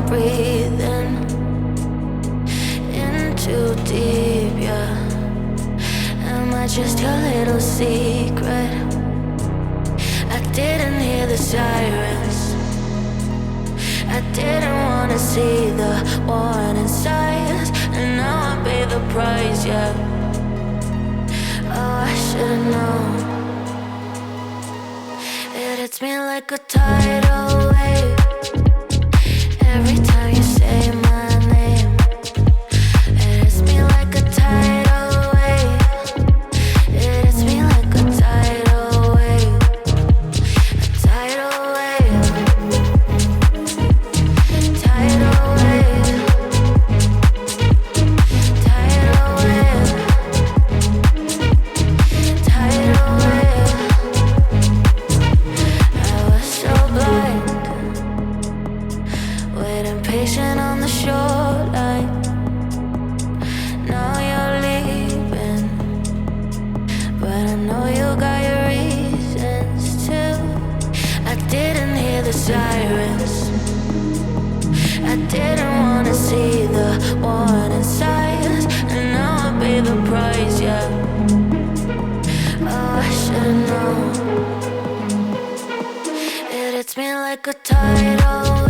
breathing in too deep, yeah. Am I just your little secret? I didn't hear the sirens, I didn't wanna see the warning signs, and now I pay the price, yeah. Oh, I should've known. It hits me like a tidal wave every time you say my name. It hits me like a tidal wave. It hits me like a tidal wave. A tidal wave. Tidal wave. Tidal wave. Tidal wave. I was so blind, waiting patient on the shoreline. Now you're leaving, but I know you got your reasons too. I didn't hear the sirens, I didn't wanna see the warning signs, and now I pay the price, yeah. Oh, I should've known. It hits me like a tidal wave